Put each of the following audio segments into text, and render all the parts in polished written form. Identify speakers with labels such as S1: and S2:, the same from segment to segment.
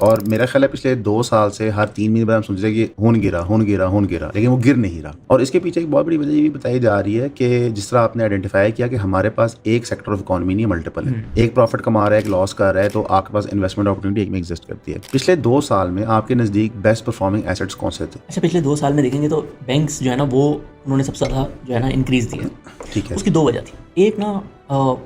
S1: और मेरा ख्याल है पिछले 2 साल से हर 3 महीने बाद हम सोच रहे हैं कि खून गिरा, लेकिन वो गिर नहीं रहा। और इसके पीछे एक बहुत बड़ी वजह ये भी बताई जा रही है कि जिस तरह आपने आइडेंटिफाई किया कि हमारे पास एक सेक्टर ऑफ इकोनॉमी नहीं, मल्टीपल है। एक प्रॉफिट कमा रहा है, एक लॉस कर रहा है, तो आपके पास इन्वेस्टमेंट अपॉर्चुनिटी एक में एग्जिस्ट करती है। पिछले 2 साल में आपके नजदीक बेस्ट परफॉर्मिंग एसेट्स कौन से थे?
S2: अच्छा, पिछले 2 साल में देखेंगे तो बैंक्स जो है ना वो उन्होंने सबसे ज़्यादा जो है ना इंक्रीज दिया।
S1: ठीक है।
S2: उसकी 2 वजह थी। एक ना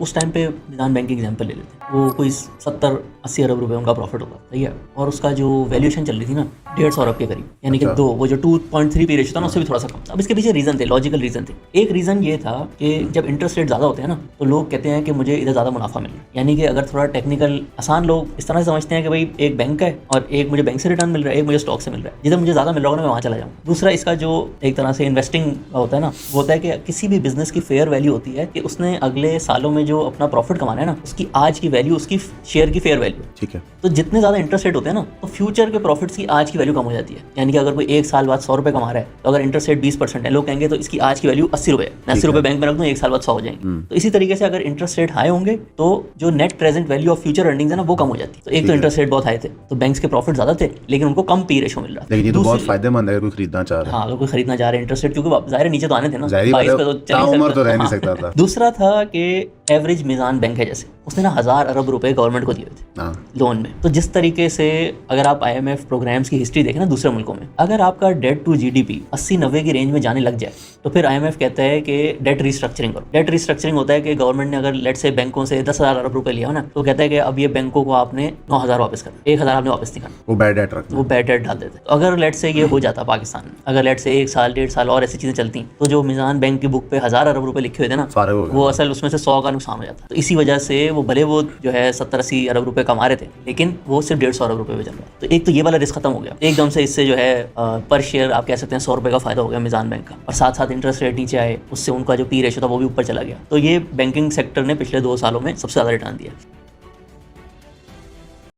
S2: उस टाइम पे निदान बैंक एग्जाम्पल ले लेते हैं, वो कोई 70-80 अरब रुपए उनका प्रॉफिट होता सही है, और उसका जो वैल्यूएशन चल रही थी ना 150 अरब के करीब, यानी कि वो जो 2.3 पी रेशियो था ना उससे भी थोड़ा सा कम था। अब इसके पीछे रीजन थे, लॉजिकल रीजन थे। एक रीजन ये था कि जब इंटरेस्ट रेट ज़्यादा होते हैं ना तो लोग कहते हैं कि मुझे इधर ज़्यादा मुनाफा मिल रहा है, यानी कि अगर थोड़ा टेक्निकल आसान लोग इस तरह से समझते हैं कि भाई एक बैंक है और एक मुझे बैंक से रिटर्न मिल रहा है, एक मुझे स्टॉक से मिल रहा है, जिधर मुझे ज़्यादा मिल रहा होगा मैं वहाँ चला जाऊँ। दूसरा इसका जो एक तरह से इन्वेस्टिंग होता है ना, वो होता है कि किसी भी बिजनेस की फेयर वैल्यू होती है कि उसने अगले सालों में जो अपना प्रॉफिट कमाना है ना उसकी आज की वैल्यू उसकी शेयर की फेयर वैल्यू।
S1: ठीक है।
S2: तो जितने ज्यादा इंटरेस्ट रेट होते हैं ना तो फ्यूचर के प्रॉफिट्स की आज की वैल्यू कम हो जाती है, यानी कि अगर कोई 1 साल बाद 100 रुपए कमा रहा है तो अगर इंटरेस्ट रेट 20% है, लोग कहेंगे तो इसकी आज की वैल्यू 80 रुपए है, मैं 80 रुपए बैंक में रख दूं 1 साल बाद 100 हो जाएंगे। तो इसी तरीके से अगर इंटरेस्ट रेट हाई होंगे तो जो net present value of future earnings है ना वो कम हो जाती है। तो एक तो इंटरेस्ट रेट बहुत हाई थे तो बैंक्स के प्रॉफिट ज्यादा थे लेकिन उनको कम पी रेशो मिल रहा था।
S1: लेकिन ये तो बहुत फायदेमंद है अगर कोई खरीदना चाह रहा है।
S2: हाँ, अगर कोई खरीदना चाह रहे हैं इंटरेस्ट रेट, क्योंकि जाहिर नीचे तो आने थे ना,
S1: 22 पे तो रह नहीं सकता था।
S2: दूसरा था कि एवरेज मिजान बैंक है जैसे उसने ना 1000 अरब रुपए गवर्नमेंट को दिए थे लोन में। तो जिस तरीके से अगर आप IMF प्रोग्राम्स की हिस्ट्री देखें ना दूसरे मुल्कों में, अगर आपका डेट टू GDP 80-90 की रेंज में जाने लग जाए तो फिर IMF कहता है कि डेट रिस्ट्रक्चरिंग करो। डेट रिस्ट्रक्चरिंग होता है कि गवर्नमेंट ने अगर लेट से बैंकों से 10,000 अरब रुपए लिया हो ना तो कहता है कि अब ये बैंकों को आपने 9,000 वापस करना, 1,000 आपने वापस नहीं करना,
S1: वो बैड डेट रखना,
S2: वो बैड डेट डाल देते। तो अगर लेट से ये हो जाता पाकिस्तान में, अगर लेट से 1 साल 1.5 साल और ऐसी चीजें चलती तो जो मिजान बैंक की बुक पे 1000 अरब रुपए लिखे हुए थे ना वो असल उसमें से 100 का नुकसान हो जाता। तो इसी वजह से वो भले वो जो है 70-80 अरब रुपए कमा रहे थे लेकिन वो सिर्फ 150 अरब रुपए पे चल रहा है। तो एक तो ये वाला रिस्क खत्म हो गया एकदम से, इससे जो है पर शेयर आप कह सकते हैं 100 रुपए का फायदा हो गया मिजान बैंक का, और साथ साथ इंटरेस्ट रेट नीचे आए, उससे उनका जो पी रेशो था वो भी ऊपर चला गया। तो ये बैंकिंग सेक्टर ने पिछले 2 सालों में सबसे ज्यादा रिटर्न दिया।